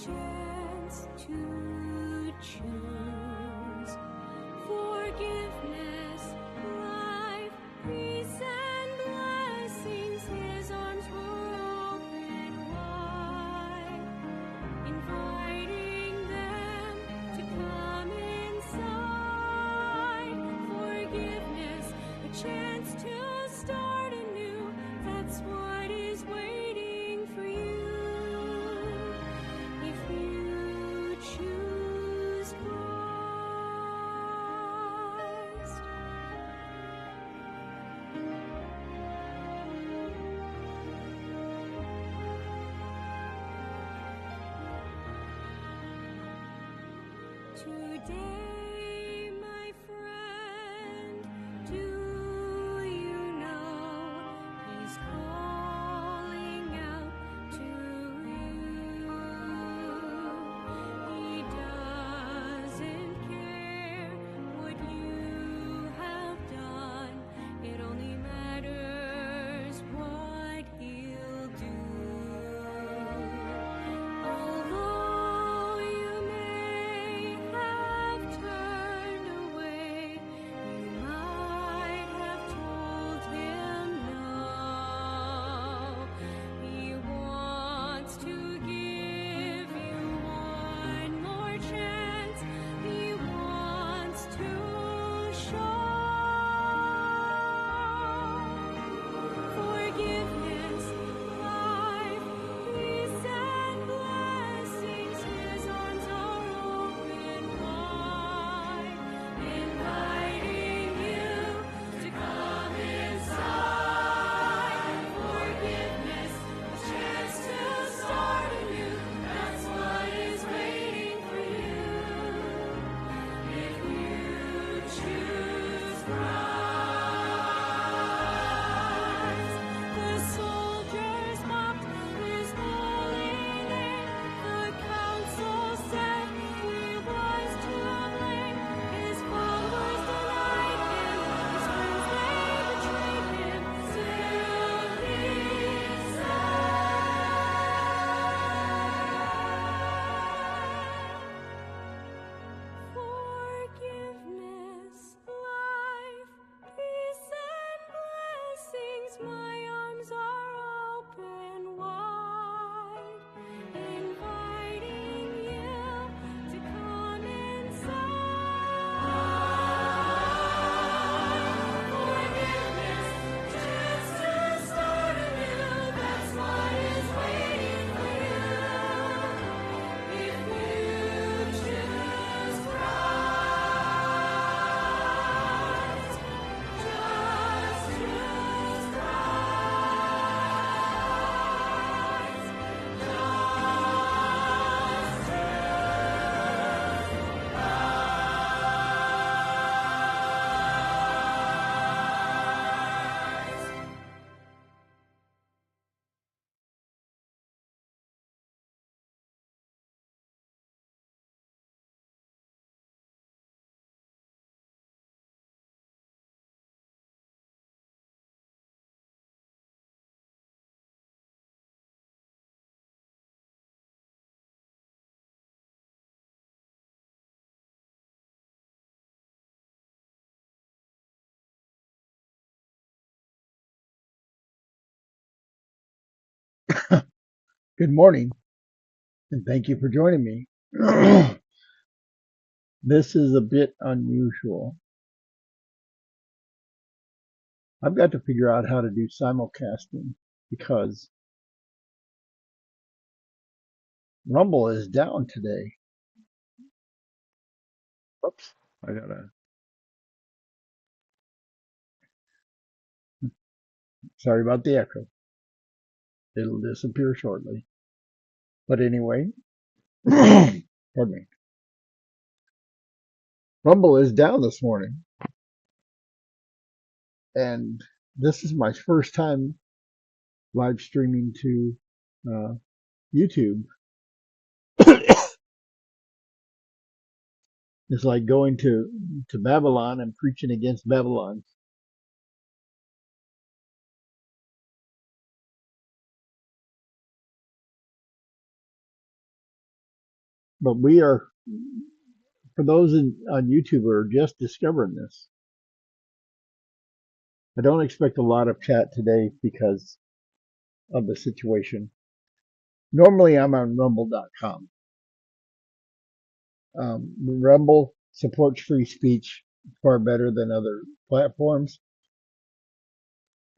chance to choose forgiveness, life, peace, and blessings. His arms were open wide, inviting them to come inside. Forgiveness, a chance to start anew. That's what is waiting for you. If you choose Christ. Today, my friend, do you know He's calling out to you? He doesn't care what you have done. It only matters what He'll do. Although you may have turned away, you might have told Him no. He wants to give you one more chance. He wants to show forgiveness, life, peace, and blessings. His arms are open wide, inviting you to come inside. Forgiveness, a chance to start anew. That's what is waiting for you. If you choose Christ. The soldiers mocked His holy name. The council said He was to blame. His followers denied Him. His friends, they betrayed Him. Still He said, forgiveness, life, peace, and blessings. My arms are open wide, inviting you to come inside. Forgiveness, chance to start anew. That's what is waiting for you. If you choose Christ, just choose Christ. Good morning, and thank you for joining me. This is a bit unusual. I've got to figure out how to do simulcasting because Rumble is down today. Oops, sorry about the echo. It'll disappear shortly. But anyway, pardon me. Rumble is down this morning, and this is my first time live streaming to YouTube. It's like going to Babylon and preaching against Babylon. But we are, for those on YouTube who are just discovering this, I don't expect a lot of chat today because of the situation. Normally I'm on rumble.com. Rumble supports free speech far better than other platforms.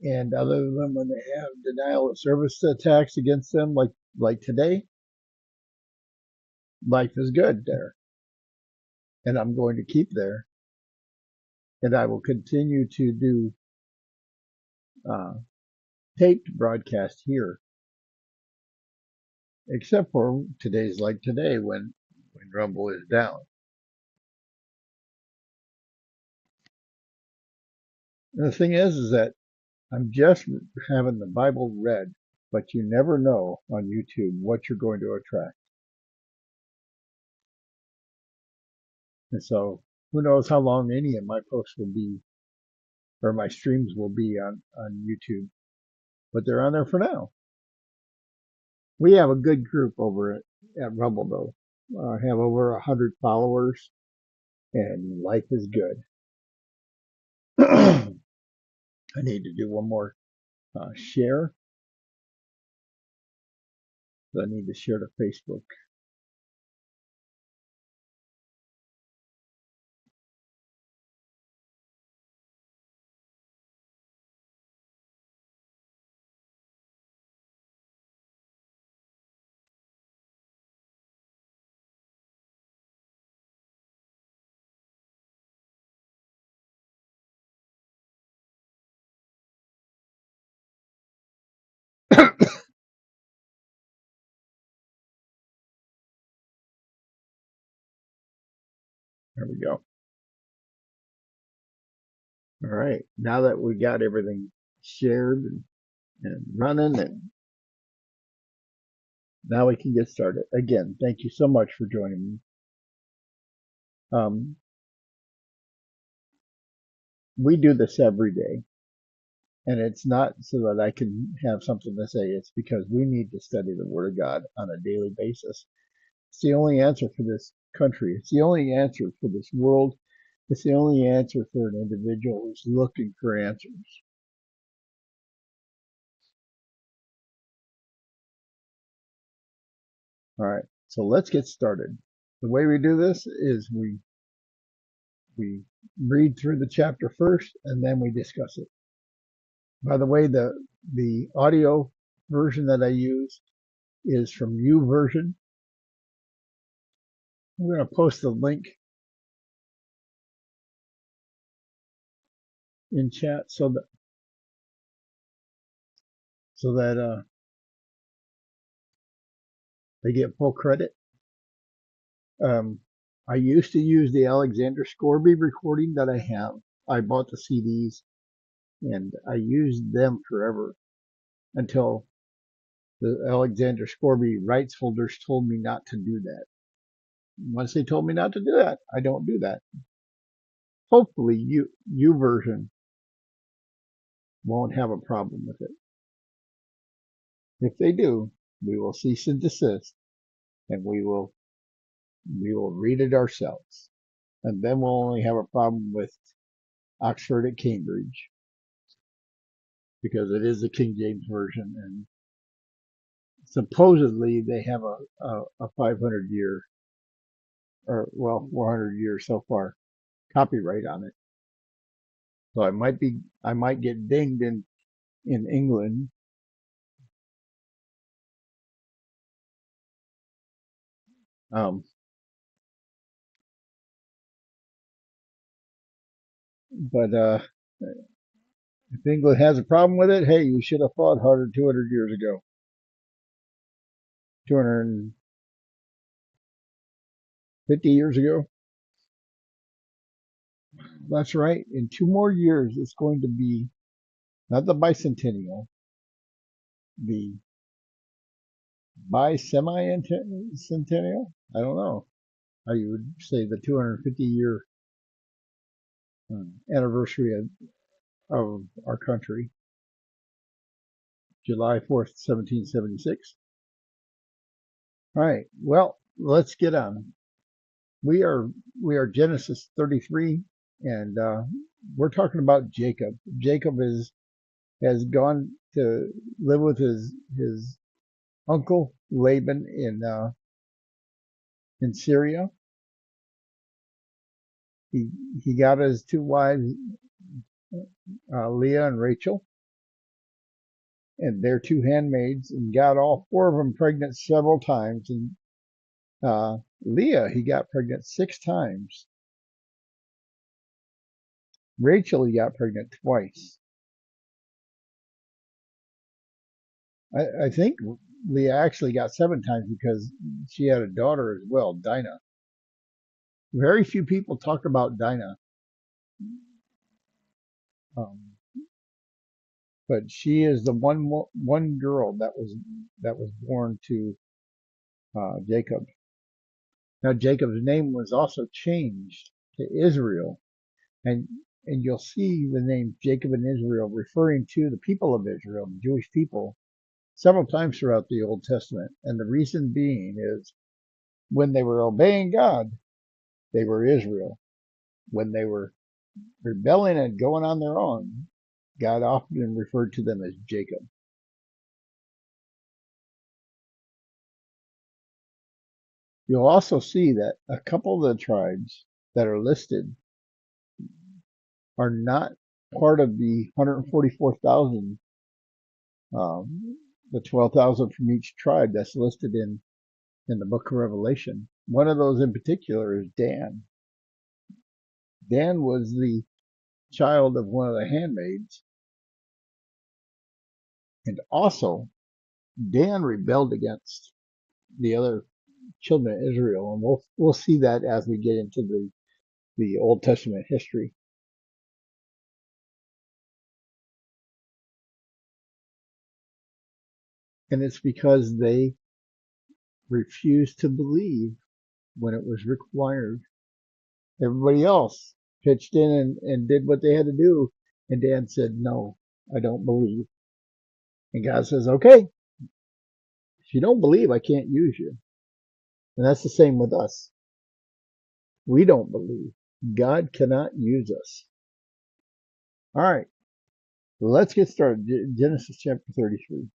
And other than when they have denial of service attacks against them, like today, life is good there. And I'm going to keep there. And I will continue to do taped broadcast here, except for today's like today when Rumble is down. And the thing is that I'm just having the Bible read, but you never know on YouTube what you're going to attract. And so who knows how long any of my posts will be or my streams will be on YouTube, but they're on there for now. We have a good group over at Rumble though. I have over 100 followers and life is good. I need to do one more share. I need to share to Facebook. There we go. All right. Now that we got everything shared and running, and now we can get started. Again, thank you so much for joining me. We do this every day, and it's not so that I can have something to say. It's because we need to study the Word of God on a daily basis. It's the only answer for this country. It's the only answer for this world. It's the only answer for an individual who's looking for answers. All right, so let's get started. The way we do this is we read through the chapter first, and then we discuss it. By the way, the audio version that I use is from YouVersion. I'm going to post the link in chat so that they get full credit. I used to use the Alexander Scourby recording that I have. I bought the CDs and I used them forever until the Alexander Scourby rights holders told me not to do that. Once they told me not to do that, I don't do that. Hopefully, YouVersion won't have a problem with it. If they do, we will cease and desist, and we will read it ourselves, and then we'll only have a problem with Oxford at Cambridge because it is the King James version, and supposedly they have a 500-year or 400 years so far copyright on it. So I might get dinged in England. But if England has a problem with it, hey, you should have fought harder 200 years ago. 250 years ago. That's right. In 2 more years, it's going to be not the bicentennial, the bi-semi-centennial. I don't know how you would say the 250-year anniversary of our country, July 4th, 1776. All right. Well, let's get on. We are Genesis 33, and we're talking about Jacob. Jacob has gone to live with his uncle Laban in Syria. He he got his two wives, Leah and Rachel, and their two handmaids, and got all four of them pregnant several times. And Leah, he got pregnant 6 times. Rachel, he got pregnant twice. I think Leah actually got 7 times because she had a daughter as well, Dinah. Very few people talk about Dinah, um, but she is the one girl that was born to Jacob. Now Jacob's name was also changed to Israel, and you'll see the names Jacob and Israel referring to the people of Israel, the Jewish people, several times throughout the Old Testament. And the reason being is when they were obeying God, they were Israel. When they were rebelling and going on their own, God often referred to them as Jacob. You'll also see that a couple of the tribes that are listed are not part of the 144,000, the 12,000 from each tribe that's listed in the book of Revelation. One of those in particular is Dan. Dan was the child of one of the handmaids, and also Dan rebelled against the other children of Israel, and we'll see that as we get into the Old Testament history. And it's because they refused to believe when it was required. Everybody else pitched in and did what they had to do, and Dan said, "No, I don't believe." And God says, "Okay, if you don't believe, I can't use you." And that's the same with us. We don't believe. God cannot use us. All right, let's get started. Genesis chapter 33.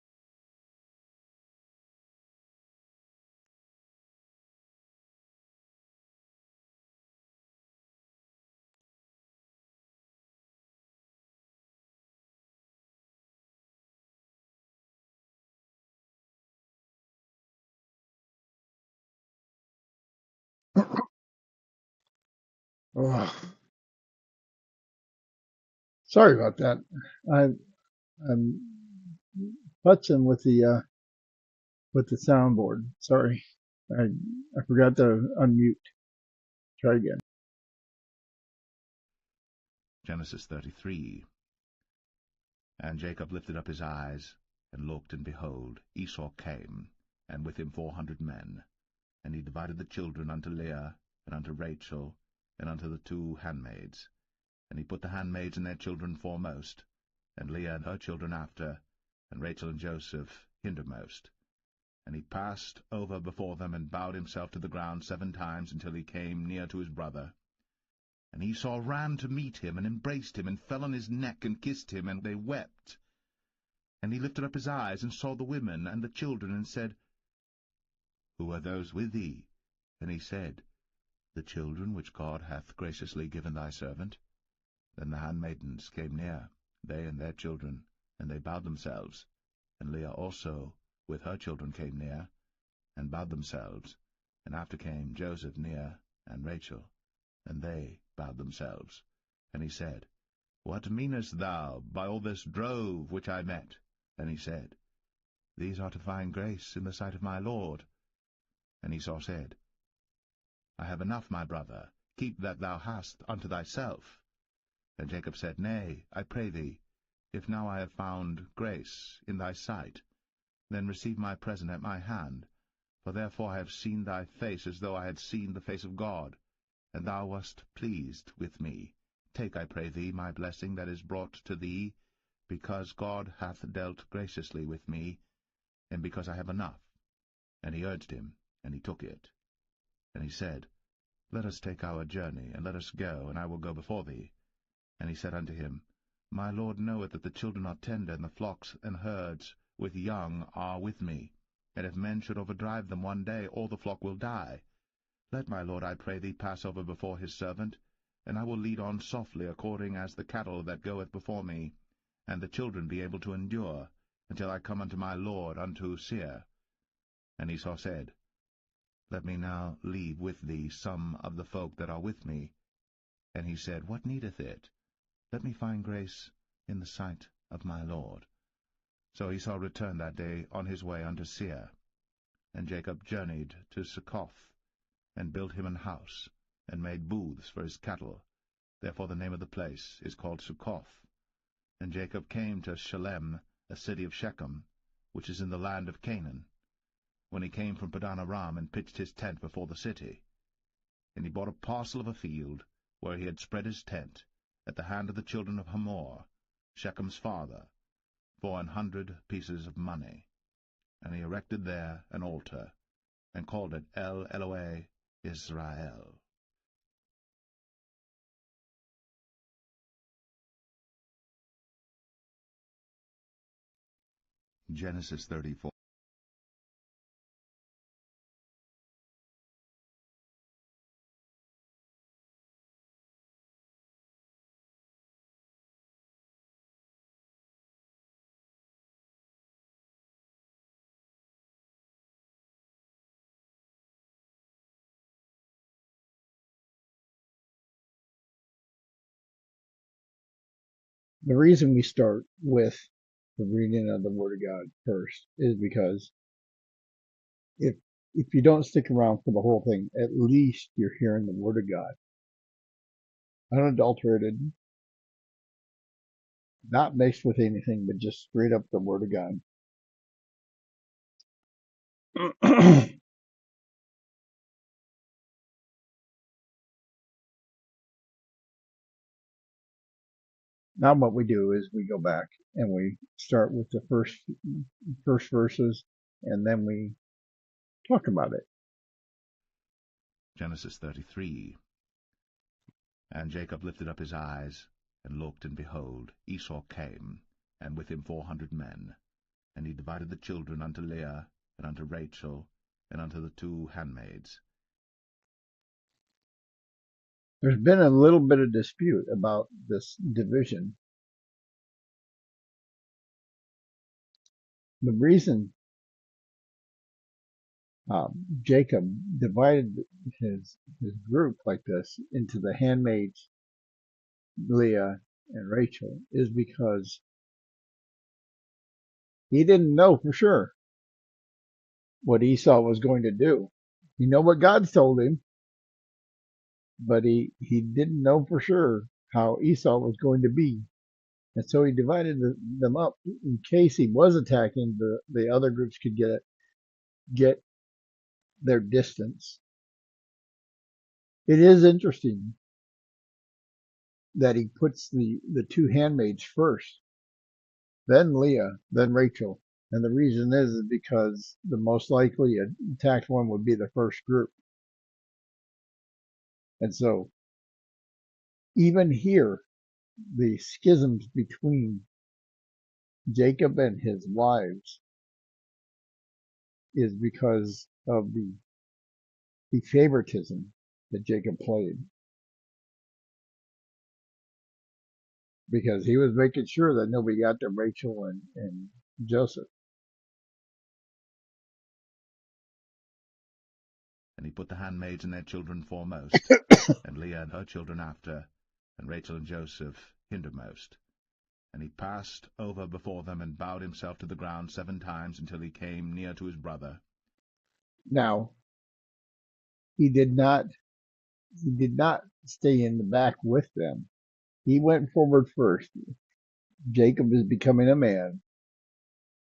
Oh, sorry about that. I, I'm putzing with the soundboard. Sorry, I forgot to unmute. Try again. Genesis 33. And Jacob lifted up his eyes, and looked, and behold, Esau came, and with him 400 men. And he divided the children unto Leah, and unto Rachel, and unto the two handmaids. And he put the handmaids and their children foremost, and Leah and her children after, and Rachel and Joseph hindermost. And he passed over before them, and bowed himself to the ground 7 times, until he came near to his brother. And Esau ran to meet him, and embraced him, and fell on his neck, and kissed him, and they wept. And he lifted up his eyes, and saw the women and the children, and said, Who are those with thee? And he said, The children which God hath graciously given thy servant. Then the handmaidens came near, they and their children, and they bowed themselves. And Leah also with her children came near, and bowed themselves. And after came Joseph near, and Rachel, and they bowed themselves. And he said, What meanest thou by all this drove which I met? And he said, These are to find grace in the sight of my Lord. And Esau said, I have enough, my brother, keep that thou hast unto thyself. And Jacob said, Nay, I pray thee, if now I have found grace in thy sight, then receive my present at my hand, for therefore I have seen thy face as though I had seen the face of God, and thou wast pleased with me. Take, I pray thee, my blessing that is brought to thee, because God hath dealt graciously with me, and because I have enough. And he urged him, and he took it. And he said, Let us take our journey, and let us go, and I will go before thee. And he said unto him, My lord knoweth that the children are tender, and the flocks and herds with young are with me. And if men should overdrive them one day, all the flock will die. Let my lord, I pray thee, pass over before his servant, and I will lead on softly, according as the cattle that goeth before me, and the children be able to endure, until I come unto my lord unto Seir. And Esau said, Let me now leave with thee some of the folk that are with me. And he said, What needeth it? Let me find grace in the sight of my lord. So Esau returned that day on his way unto Seir. And Jacob journeyed to Succoth, and built him an house, and made booths for his cattle. Therefore the name of the place is called Succoth. And Jacob came to Shalem, a city of Shechem, which is in the land of Canaan, when he came from Padan Aram, and pitched his tent before the city. And he bought a parcel of a field, where he had spread his tent, at the hand of the children of Hamor, Shechem's father, for 100 pieces of money. And he erected there an altar, and called it El Elohe Israel. Genesis 34. The reason we start with the reading of the Word of God first is because if you don't stick around for the whole thing, at least you're hearing the Word of God, unadulterated, not mixed with anything, but just straight up the Word of God. Now what we do is we go back and we start with the first verses, and then we talk about it. Genesis 33. And Jacob lifted up his eyes, and looked, and behold, Esau came, and with him 400 men. And he divided the children unto Leah, and unto Rachel, and unto the 2 handmaids. There's been a little bit of dispute about this division. The reason Jacob divided his group like this into the handmaids, Leah and Rachel, is because he didn't know for sure what Esau was going to do. He knew what God told him, but he didn't know for sure how Esau was going to be. And so he divided them up in case he was attacking, the other groups could get their distance. It is interesting that he puts the 2 handmaids first, then Leah, then Rachel. And the reason is because the most likely attacked one would be the first group. And so even here, the schisms between Jacob and his wives is because of the favoritism that Jacob played. Because he was making sure that nobody got to Rachel and Joseph. And he put the handmaids and their children foremost, and Leah and her children after, and Rachel and Joseph hindermost. And he passed over before them, and bowed himself to the ground 7 times, until he came near to his brother. Now, he did not stay in the back with them. He went forward first. Jacob is becoming a man,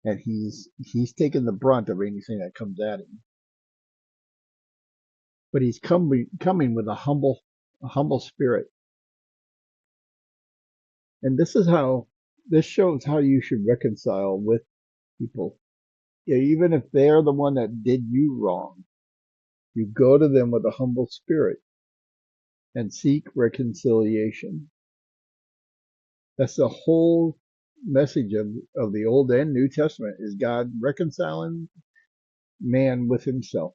and he's taking the brunt of anything that comes at him. But he's coming with a humble spirit. And this shows how you should reconcile with people. Yeah, even if they're the one that did you wrong, You go to them with a humble spirit and seek reconciliation. That's the whole message of the Old and New Testament, is God reconciling man with himself.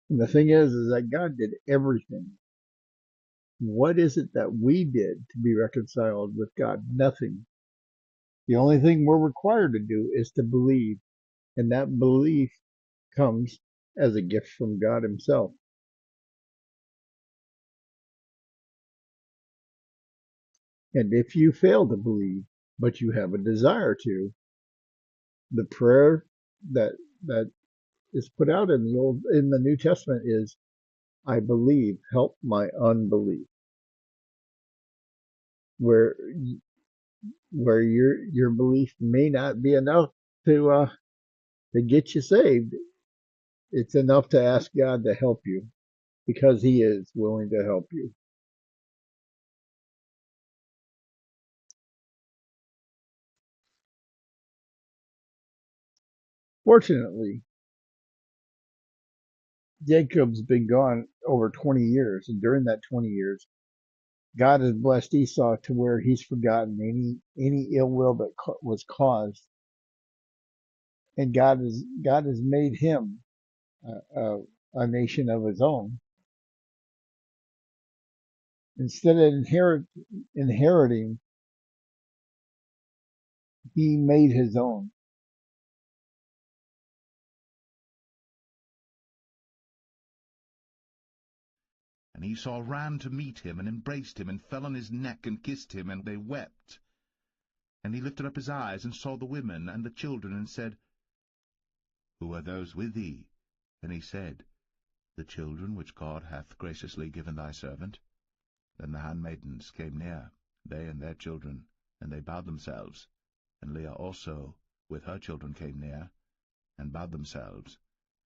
And the thing is that God did everything. What is it that we did to be reconciled with God? Nothing. The only thing we're required to do is to believe. And that belief comes as a gift from God himself. And if you fail to believe, but you have a desire to, the prayer that that is put out in the New Testament is, I believe, help my unbelief. Where your belief may not be enough to get you saved, it's enough to ask God to help you, because he is willing to help you. Fortunately, Jacob's been gone over 20 years, and during that 20 years, God has blessed Esau to where he's forgotten any ill will that was caused, and God has made him a nation of his own. Instead of inheriting, he made his own. And Esau ran to meet him, and embraced him, and fell on his neck, and kissed him, and they wept. And he lifted up his eyes, and saw the women and the children, and said, Who are those with thee? And he said, The children which God hath graciously given thy servant. Then the handmaidens came near, they and their children, and they bowed themselves. And Leah also with her children came near, and bowed themselves.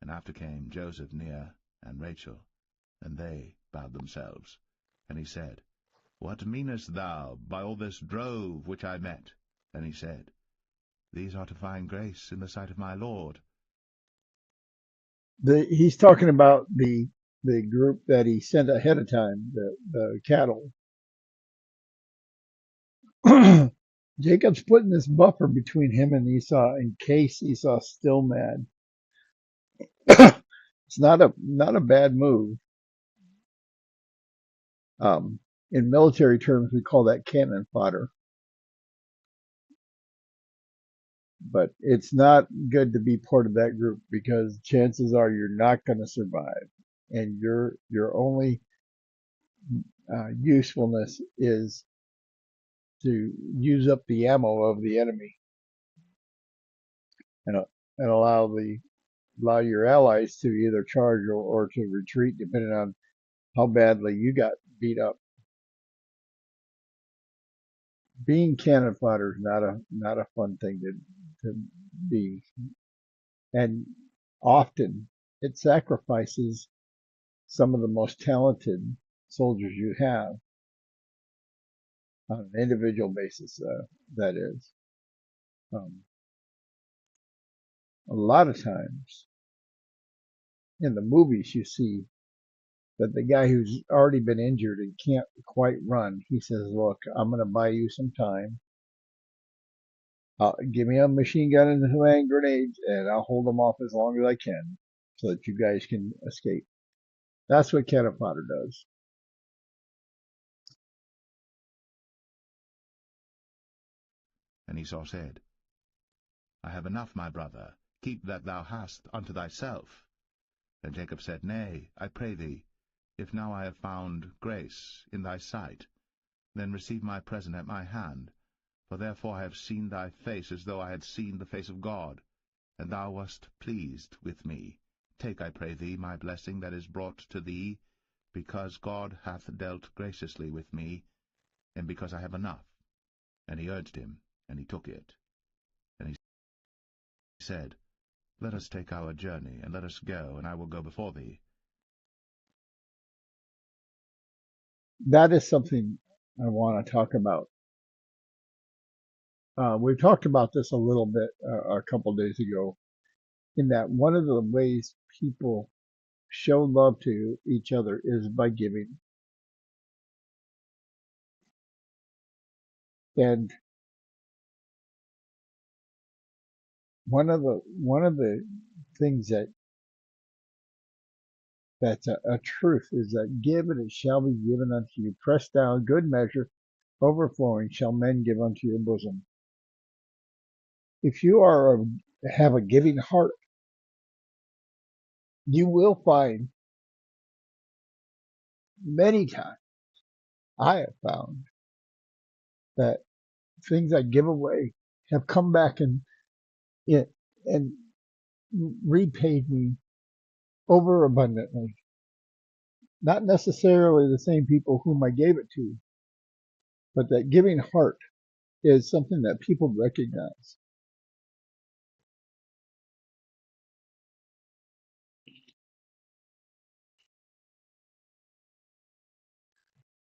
And after came Joseph near, and Rachel, and they bowed themselves. And he said, What meanest thou by all this drove which I met? And he said, These are to find grace in the sight of my Lord. He's talking about the group that he sent ahead of time, the cattle. Jacob's putting this buffer between him and Esau in case Esau's still mad. It's not a bad move. In military terms, we call that cannon fodder. But it's not good to be part of that group, because chances are you're not going to survive, and your only usefulness is to use up the ammo of the enemy, and allow your allies to either charge or to retreat, depending on how badly you got beat up. Being cannon fodder is not a fun thing to be, and often it sacrifices some of the most talented soldiers you have on an individual basis. That is, a lot of times in the movies you see that the guy who's already been injured and can't quite run, he says, "Look, I'm going to buy you some time. Give me a machine gun and some hand grenades, and I'll hold them off as long as I can, so that you guys can escape." That's what cannon fodder does. And Esau said, I have enough, my brother, keep that thou hast unto thyself. And Jacob said, Nay, I pray thee, if now I have found grace in thy sight, then receive my present at my hand, for therefore I have seen thy face as though I had seen the face of God, and thou wast pleased with me. Take, I pray thee, my blessing that is brought to thee, because God hath dealt graciously with me, and because I have enough. And he urged him, and he took it. And he said, Let us take our journey, and let us go, and I will go before thee. That is something I want to talk about. We've talked about this a little bit a couple days ago. in that one of the ways people show love to each other is by giving. And one of the things that's a truth is that give and it shall be given unto you. Pressed down, good measure, overflowing shall men give unto your bosom. If you have a giving heart, you will find many times, I have found, that things I give away have come back and repaid me overabundantly. Not necessarily the same people whom I gave it to, but that giving heart is something that people recognize.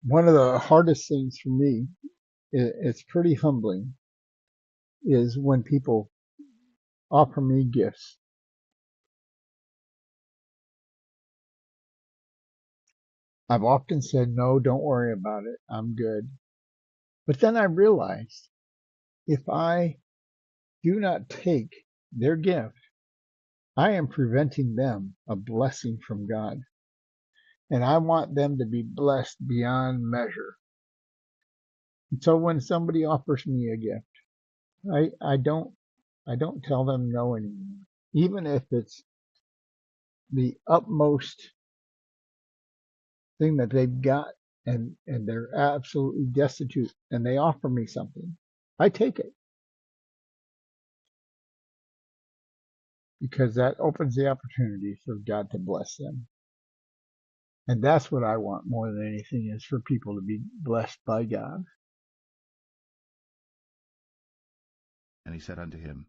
One of the hardest things for me, it's pretty humbling, is when people offer me gifts. I've often said, no, don't worry about it. I'm good. But then I realized if I do not take their gift, I am preventing them a blessing from God. And I want them to be blessed beyond measure. And so when somebody offers me a gift, I don't tell them no anymore. Even if it's the utmost thing that they've got and they're absolutely destitute and they offer me something, I take it because that opens the opportunity for God to bless them. And that's what I want more than anything, is for people to be blessed by God. And he said unto him,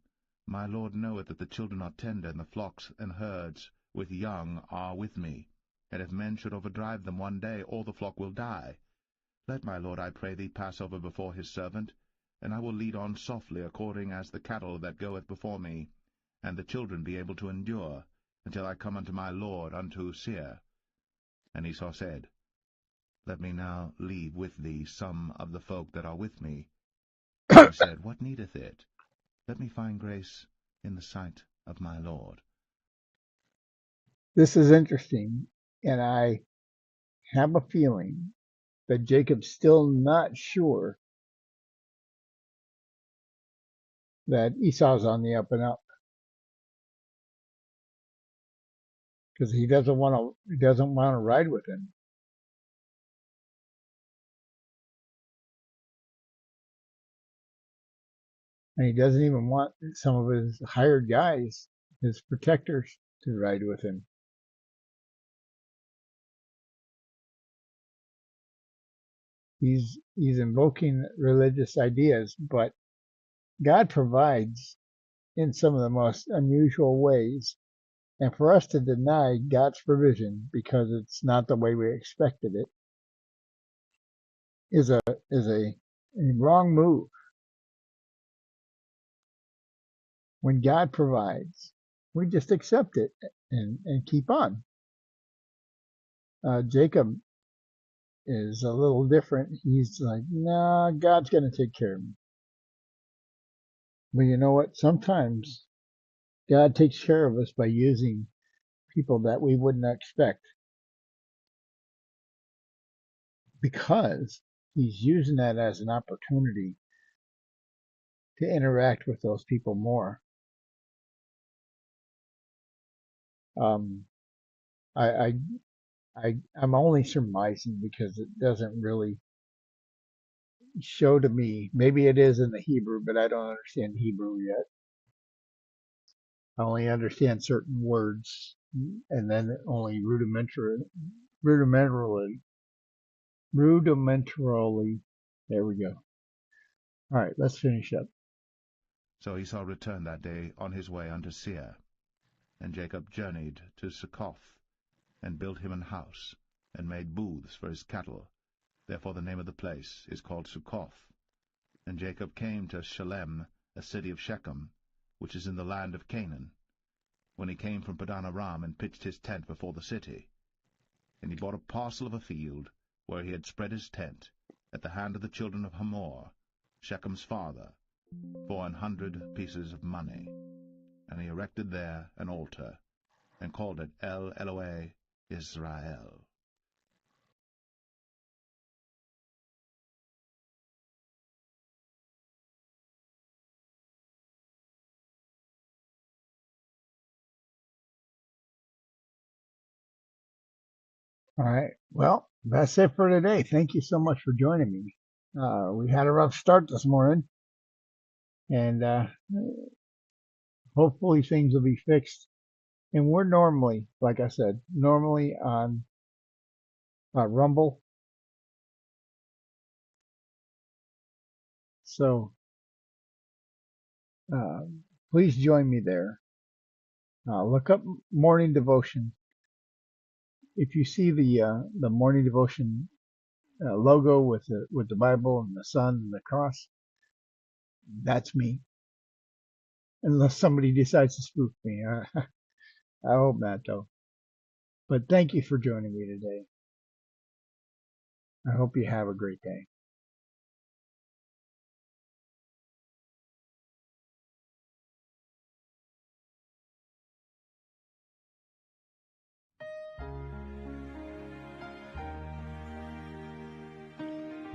My Lord knoweth that the children are tender, and the flocks and herds with young are with me. And if men should overdrive them one day, all the flock will die. Let my Lord, I pray thee, pass over before his servant, and I will lead on softly, according as the cattle that goeth before me, and the children be able to endure, until I come unto my Lord unto Seir. And Esau said, Let me now leave with thee some of the folk that are with me. And he said, What needeth it? Let me find grace in the sight of my Lord. This is interesting, and I have a feeling that Jacob's still not sure that Esau's on the up and up, because he doesn't want to ride with him. And he doesn't even want some of his hired guys, his protectors, to ride with him. He's invoking religious ideas, but God provides in some of the most unusual ways. And for us to deny God's provision because it's not the way we expected it is a wrong move. When God provides, we just accept it and keep on. Jacob is a little different. He's like, nah, God's going to take care of me. But you know what? Sometimes God takes care of us by using people that we wouldn't expect, because he's using that as an opportunity to interact with those people more. Um, I, I'm only surmising because it doesn't really show to me. Maybe it is in the Hebrew, but I don't understand Hebrew yet. I only understand certain words, and then only rudimentarily. There we go. All right, let's finish up. So Esau returned that day on his way unto Seir. And Jacob journeyed to Succoth, and built him an house, and made booths for his cattle. Therefore the name of the place is called Succoth. And Jacob came to Shalem, a city of Shechem, which is in the land of Canaan. when he came from Padanaram and pitched his tent before the city. And he bought a parcel of a field, where he had spread his tent, at the hand of the children of Hamor, Shechem's father, for 100 pieces of money. And he erected there an altar, and called it El Elohe Israel. All right. Well, that's it for today. Thank you so much for joining me. We had a rough start this morning, and hopefully things will be fixed. And we're normally, like I said, normally on Rumble. So please join me there. Look up Morning Devotion. If you see the Morning Devotion logo with the Bible and the sun and the cross, that's me. Unless somebody decides to spook me. I hope not, though. But thank you for joining me today. I hope you have a great day.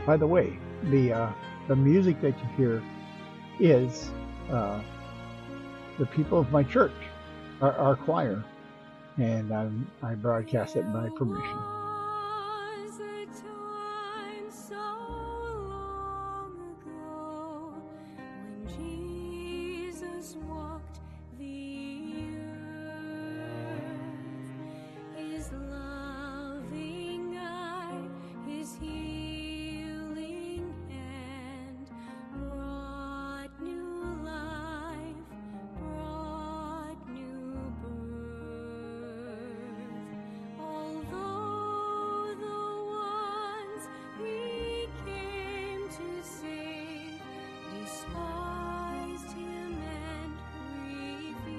By the way, the music that you hear is the people of my church, our choir, and I broadcast it by permission. Was a time so long ago when Jesus walked the earth. His loving eye, his healing hand brought new life, brought new birth. Although the ones he came to save despised him and refused,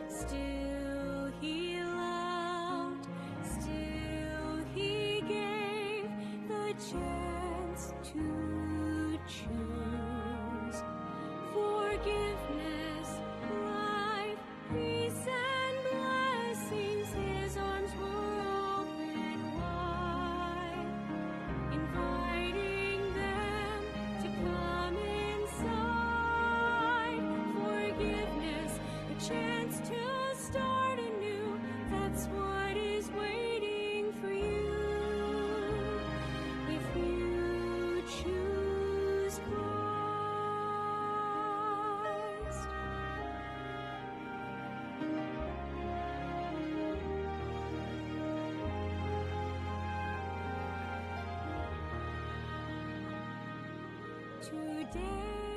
still he loved, still he gave the chance to choose forgiveness, life, peace, and blessings. His arms were open wide, inviting them to come inside. Forgiveness, a chance to start anew. That's what is waiting for you if you choose Christ. Today